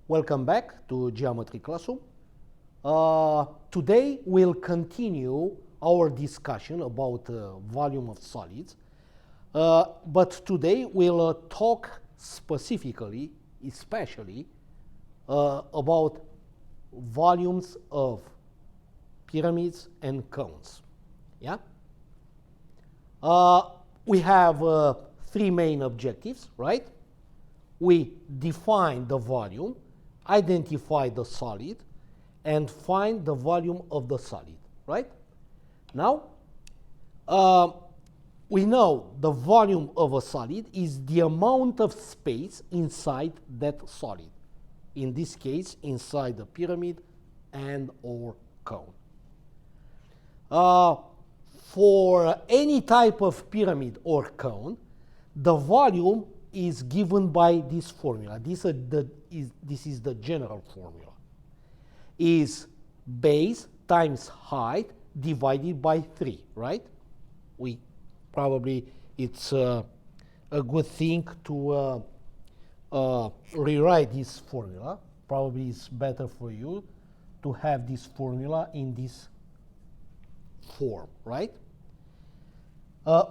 Welcome back to Geometry Classroom. Today we'll continue our discussion about volume of solids. But today we'll talk specifically, especially, about volumes of pyramids and cones. Yeah? We have three main objectives, right? We define the volume, identify the solid, and find the volume of the solid, right? Now, we know the volume of a solid is the amount of space inside that solid. In this case, inside the pyramid and or cone. For any type of pyramid or cone, the volume is given by this formula. This is the general formula. Is base times height divided by 3, right? It's a good thing to rewrite this formula. Probably it's better for you to have this formula in this form, right?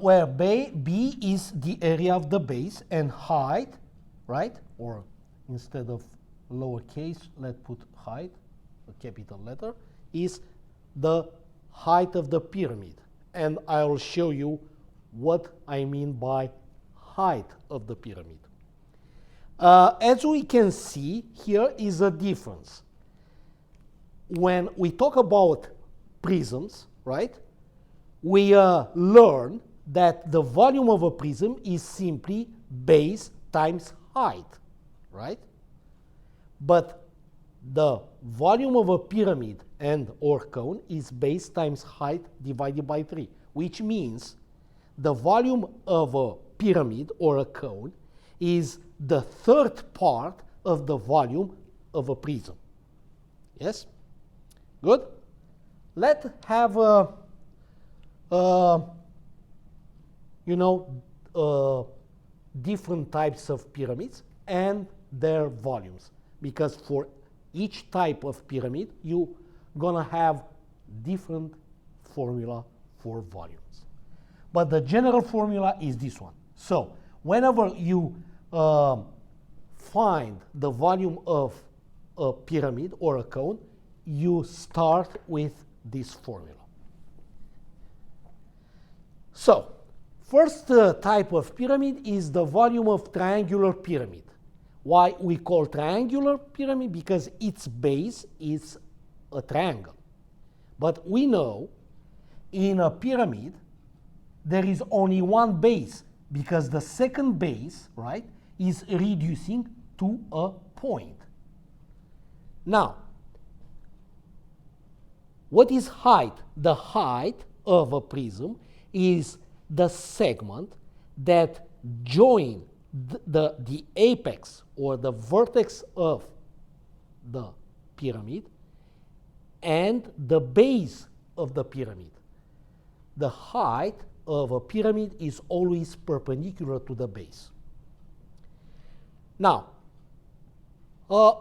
Where B is the area of the base and height, right? Or instead of lowercase, let's put height, a capital letter, is the height of the pyramid. And I will show you what I mean by height of the pyramid. As we can see, here is a difference. When we talk about prisms, right, we learn that the volume of a prism is simply base times height, right? But the volume of a pyramid and or cone is base times height divided by 3, which means the volume of a pyramid or a cone is the third part of the volume of a prism. Yes? Good? Let's have different types of pyramids and their volumes. Because for each type of pyramid, you're gonna have different formula for volumes. But the general formula is this one. So whenever you find the volume of a pyramid or a cone, you start with this formula. So, first type of pyramid is the volume of triangular pyramid. Why we call triangular pyramid? Because its base is a triangle. But we know in a pyramid there is only one base because the second base, right, is reducing to a point. Now, what is height? The height of a prism is the segment that join the apex or the vertex of the pyramid and the base of the pyramid. The height of a pyramid is always perpendicular to the base. Now,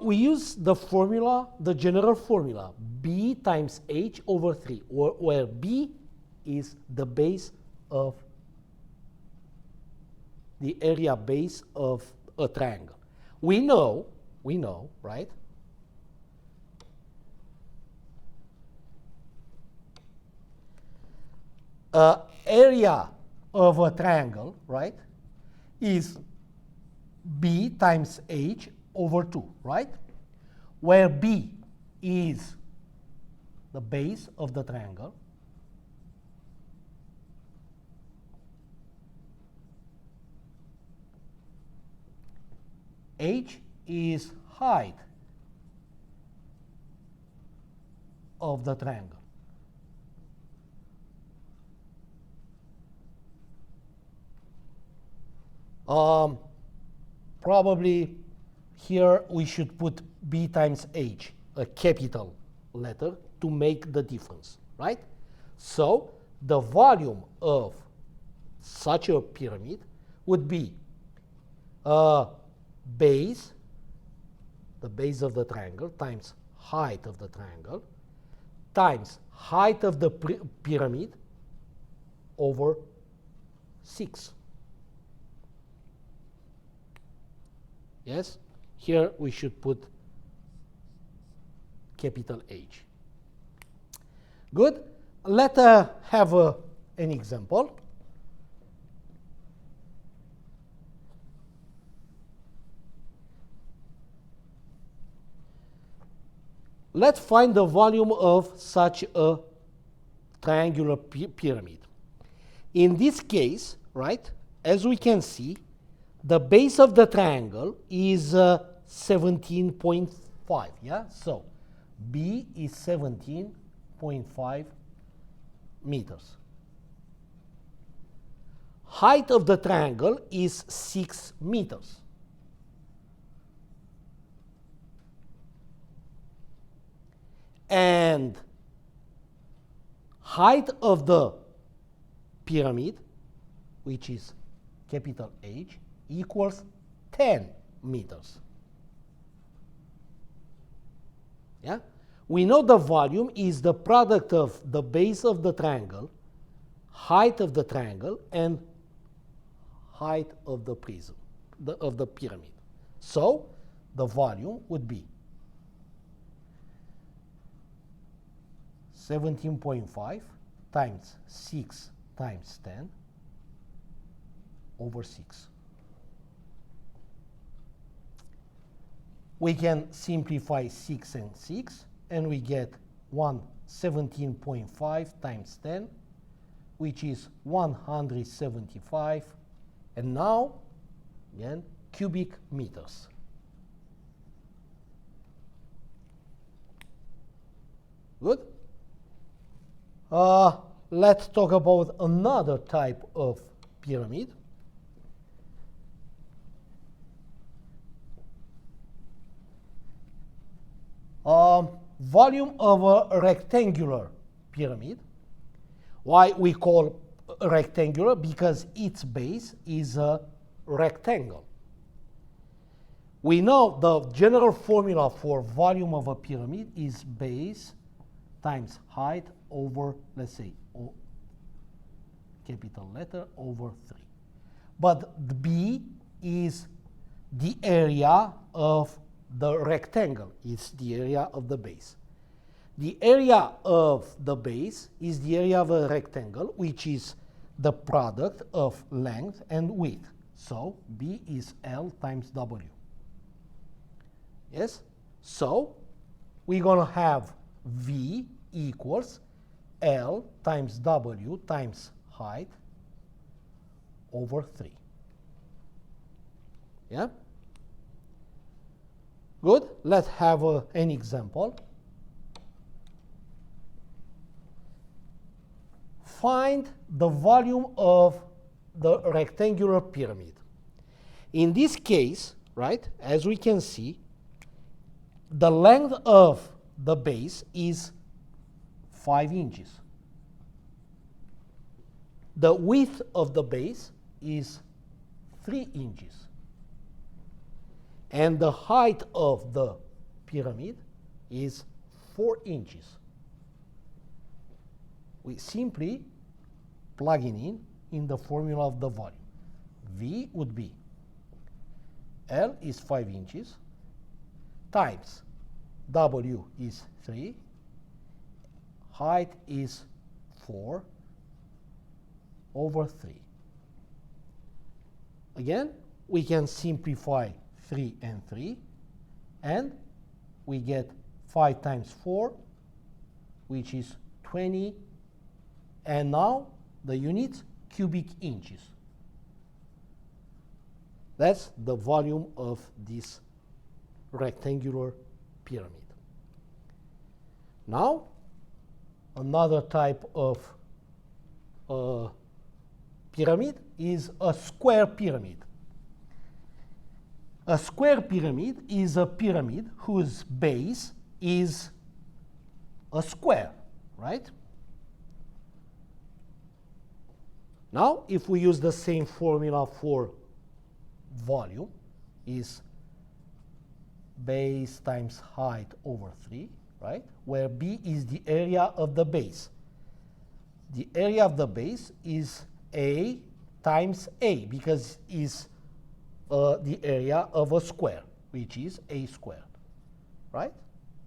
we use the formula, the general formula, B times H over 3, where B is the base of the area base of a triangle. We know, right? Area of a triangle, right, is B times H over 2, right? Where B is the base of the triangle. H is height of the triangle. Probably here we should put B times H, a capital letter, to make the difference, right? So the volume of such a pyramid would be base the base of the triangle, times height of the triangle, times height of the pyramid over 6. Yes? Here we should put capital H. Good. Let's have an example. Let's find the volume of such a triangular pyramid. In this case, right, as we can see, the base of the triangle is 17.5, yeah? So B is 17.5 meters. Height of the triangle is 6 meters. And height of the pyramid, which is capital H, equals 10 meters. Yeah? We know the volume is the product of the base of the triangle, height of the triangle, and height of the prism, of the pyramid. So the volume would be 17.5 times 6 times 10 over 6. We can simplify 6 and 6, and we get 17.5 times 10, which is 175, and now, again, cubic meters. Good? Let's talk about another type of pyramid. Volume of a rectangular pyramid. Why we call rectangular? Because its base is a rectangle. We know the general formula for volume of a pyramid is base times height over, let's say, capital letter over 3. But B is the area of the rectangle, it's the area of the base. The area of the base is the area of a rectangle, which is the product of length and width. So B is L times W. Yes? So we're going to have V equals L times W times height over 3. Yeah? Good. Let's have an example. Find the volume of the rectangular pyramid. In this case, right, as we can see, the length of the base is 5 inches. The width of the base is 3 inches. And the height of the pyramid is 4 inches. We simply plug it in the formula of the volume. V would be L is 5 inches times W is 3, height is 4 over 3. Again, we can simplify 3 and 3, and we get 5 times 4, which is 20, and now the units, cubic inches. That's the volume of this rectangular pyramid. Now, another type of pyramid is a square pyramid. A square pyramid is a pyramid whose base is a square, right? Now, if we use the same formula for volume, is base times height over 3, right? Where B is the area of the base. The area of the base is A times A, because it's the area of a square, which is A squared, right?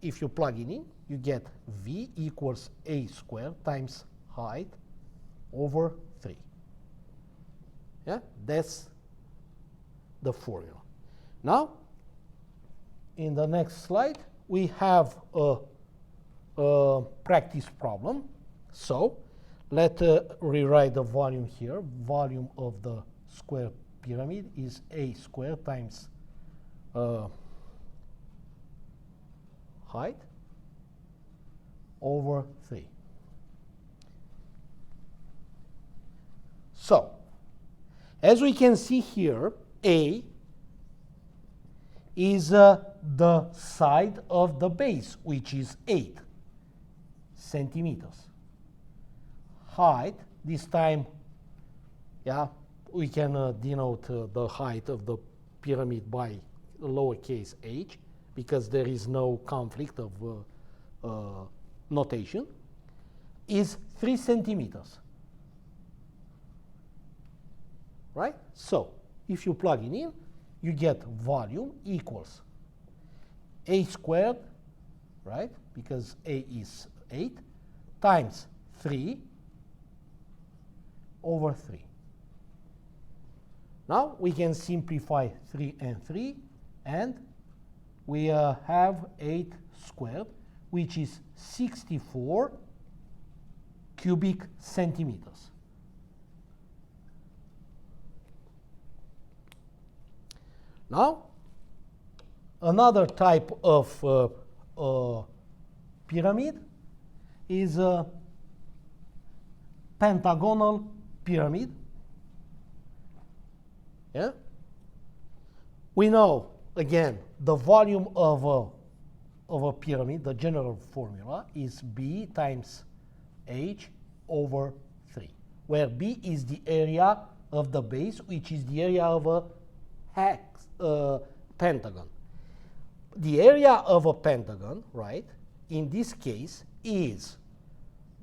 If you plug it in, you get V equals A squared times height over 3. Yeah, that's the formula. Now, in the next slide, we have a practice problem. So, let's rewrite the volume here. Volume of the square pyramid is A squared times height over 3. So, as we can see here, A is the side of the base, which is 8 centimeters. Height, this time, yeah, we can denote the height of the pyramid by lowercase h, because there is no conflict of notation, is 3 centimeters. Right? So, if you plug it in, you get volume equals A squared, right? Because A is 8, times 3 over 3. Now, we can simplify 3 and 3, and we have 8 squared, which is 64 cubic centimeters. Now, another type of pyramid is a pentagonal pyramid. Yeah? We know, again, the volume of a pyramid, the general formula, is B times H over 3, where B is the area of the base, which is the area of a pentagon. The area of a pentagon, right, in this case is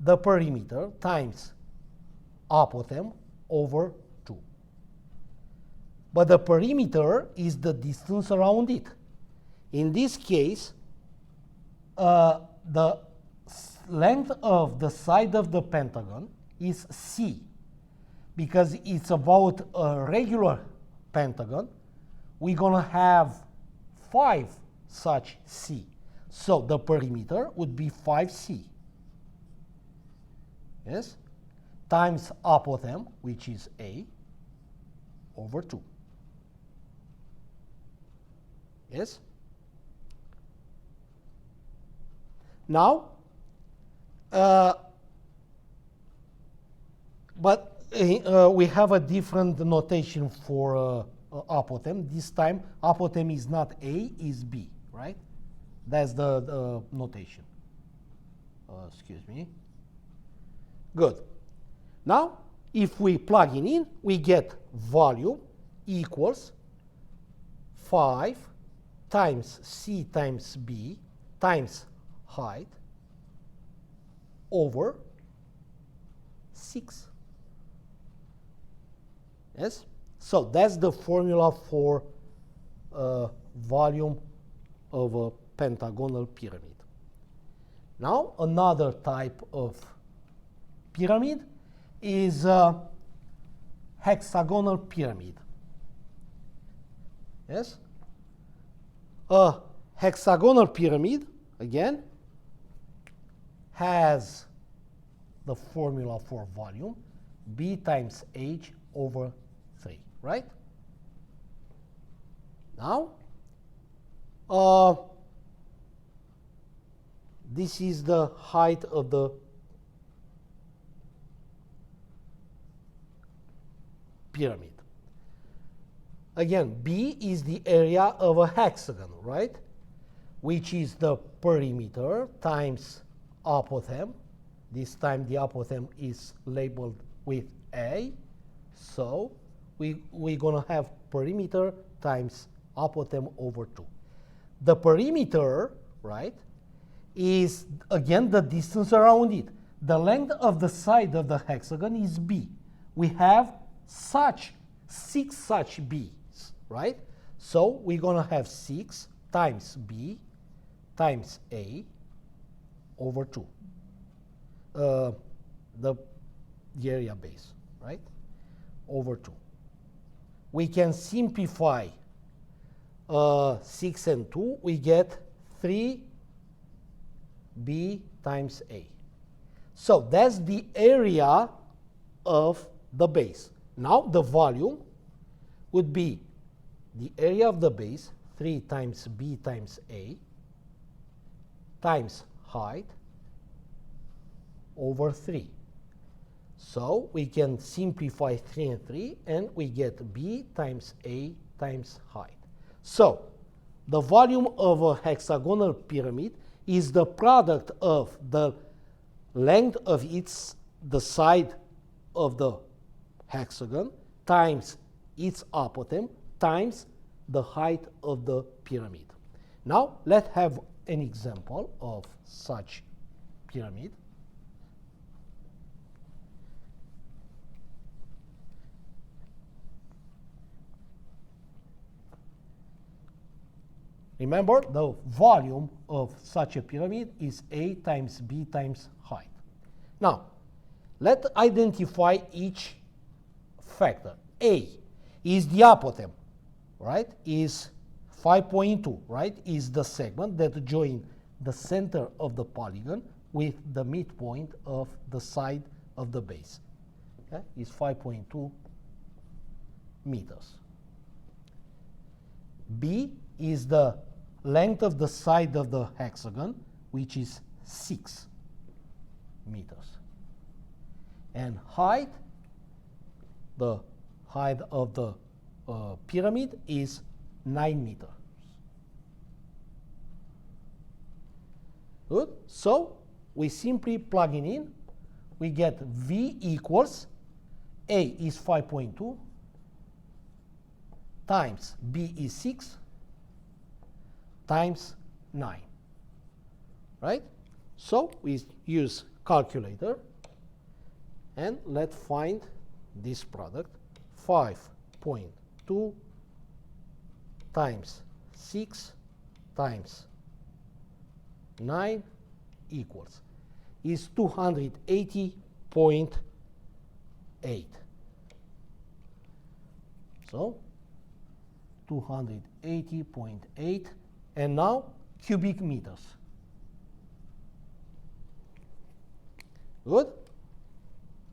the perimeter times apothem over 2. But the perimeter is the distance around it. In this case, the length of the side of the pentagon is C. Because it's about a regular pentagon, we're going to have 5 such C. So the perimeter would be 5C. Yes? Times apothem, which is A, over 2. Yes? Now, we have a different notation for apothem. This time, apothem is not A, is B, right? That's the notation. Excuse me. Good. Now, if we plug it in, we get volume equals 5 times C times B times height over 6. Yes? So that's the formula for volume of a pentagonal pyramid. Now, another type of pyramid is a hexagonal pyramid. Yes? A hexagonal pyramid, again, has the formula for volume, B times H over 3, right? Now, this is the height of the pyramid. Again, B is the area of a hexagon, right? Which is the perimeter times apothem. This time the apothem is labeled with A. So we're going to have perimeter times apothem over 2. the perimeter, right, is again the distance around it. The length of the side of the hexagon is b. We have such 6 such b's, right? So we're going to have 6 times b times a over 2. The area base, right? Over 2. We can simplify 6 and 2. We get 3b times a. So that's the area of the base. Now the volume would be the area of the base, 3 times b times a, times height over 3. So we can simplify 3 and 3, and we get b times a times height. So the volume of a hexagonal pyramid is the product of the length of the side of the hexagon times its apothem times the height of the pyramid. Now let's have an example of such pyramid. Remember, the volume of such a pyramid is a times b times height. Now, let's identify each factor. A is the apothem, right? Is 5.2, right? Is the segment that joins the center of the polygon with the midpoint of the side of the base. Okay? Is 5.2 meters. B is the length of the side of the hexagon, which is 6 meters. And height, the height of the pyramid is 9 meters. Good. So we simply plug it in. We get V equals A is 5.2 times B is 6 times 9. Right? So we use calculator and let's find this product. 5.2 times 6 times 9 equals is 280.8. So 280.8, and now cubic meters. Good.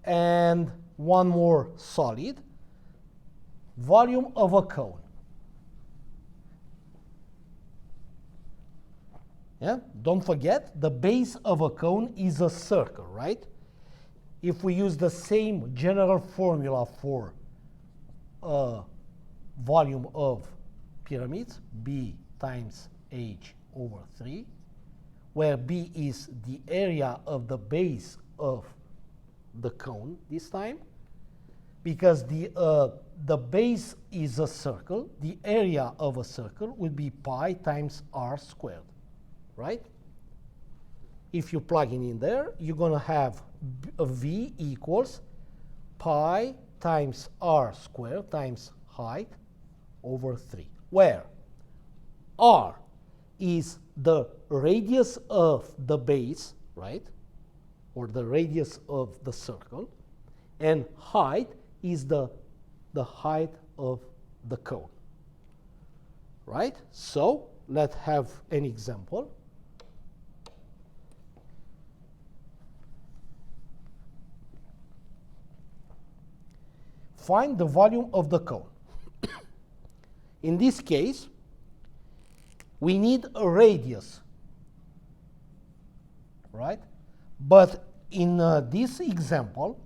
And one more solid. Volume of a cone. Yeah? Don't forget, the base of a cone is a circle, right? If we use the same general formula for volume of pyramids, B times H over 3, where B is the area of the base of the cone this time, because the base is a circle, the area of a circle would be pi times r squared, right? If you plug it in there, you're going to have a V equals pi times r squared times height over 3, where r is the radius of the base, right, or the radius of the circle, and height is the height of the cone, right? So let's have an example. Find the volume of the cone. In this case, we need a radius, right? But in this example,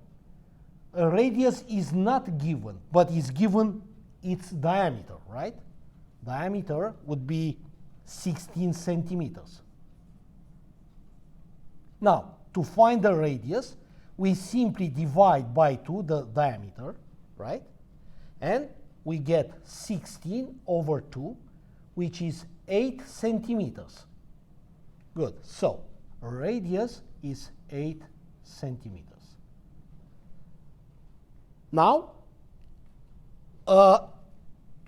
a radius is not given, but is given its diameter, right? Diameter would be 16 centimeters. Now, to find the radius, we simply divide by 2 the diameter, right? And we get 16 over 2, which is 8 centimeters. Good. So radius is 8 centimeters. Now,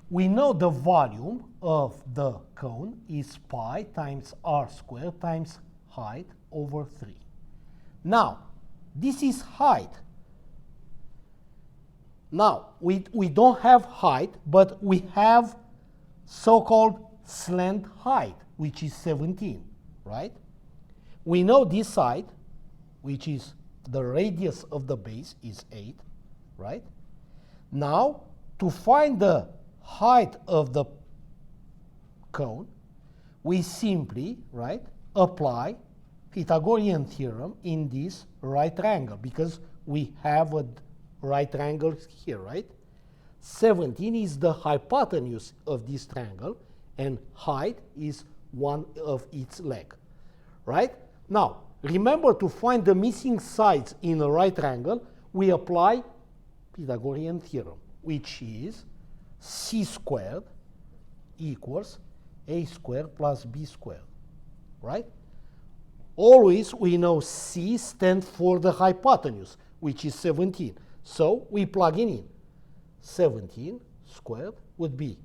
we know the volume of the cone is pi times r squared times height over 3. Now, this is height. Now, we don't have height, but we have so-called slant height, which is 17, right? We know this side, which is the radius of the base, is 8, right? Now, to find the height of the cone, we simply, right, apply Pythagorean theorem in this right triangle, because we have a right triangle here, right? 17 is the hypotenuse of this triangle, and height is one of its leg, right? Now, remember, to find the missing sides in a right triangle, we apply Pythagorean theorem, which is c squared equals a squared plus b squared, right? Always we know c stands for the hypotenuse, which is 17. So we plug in 17 squared would be,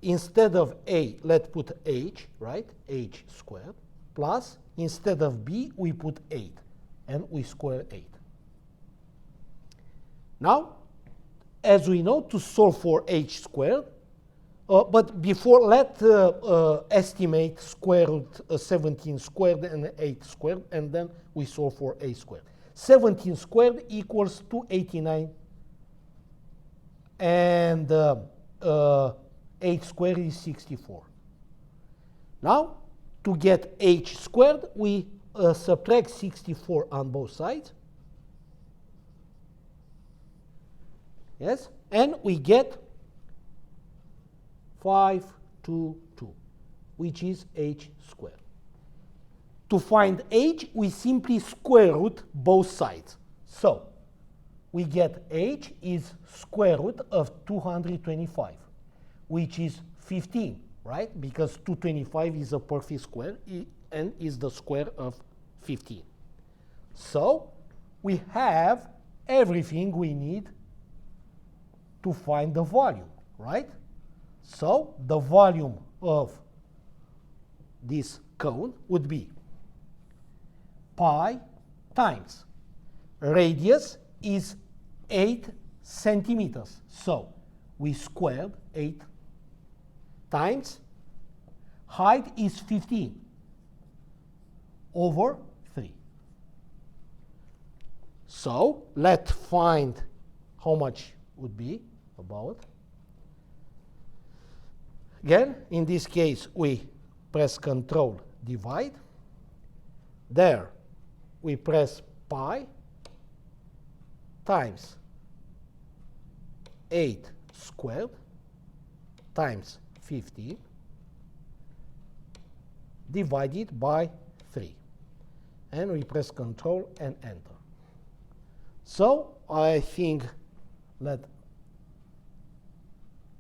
instead of a, let's put h, right? H squared, plus, instead of b, we put 8, and we square 8. Now, as we know, to solve for h squared, but before, let's estimate square root 17 squared and 8 squared, and then we solve for a squared. 17 squared equals 289, and 8 squared is 64. Now, to get h squared, we subtract 64 on both sides. Yes, and we get 522, which is h squared. To find h, we simply square root both sides. So we get h is square root of 225, which is 15, right? Because 225 is a perfect square and is the square of 15. So we have everything we need to find the volume, right? So the volume of this cone would be pi times radius is 8 centimeters. So we squared 8 times height is 15 over 3. So let's find how much would be about. Again, in this case, we press Control divide. There, we press pi times 8 squared times 15 divided by 3. And we press Control and Enter. So I think, let's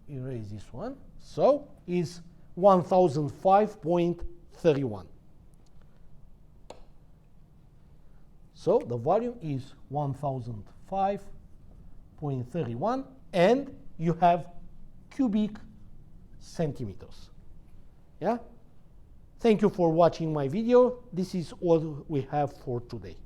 erase this one. So is 1005.31. So the volume is 1005.31, and you have cubic centimeters. Yeah? Thank you for watching my video. This is all we have for today.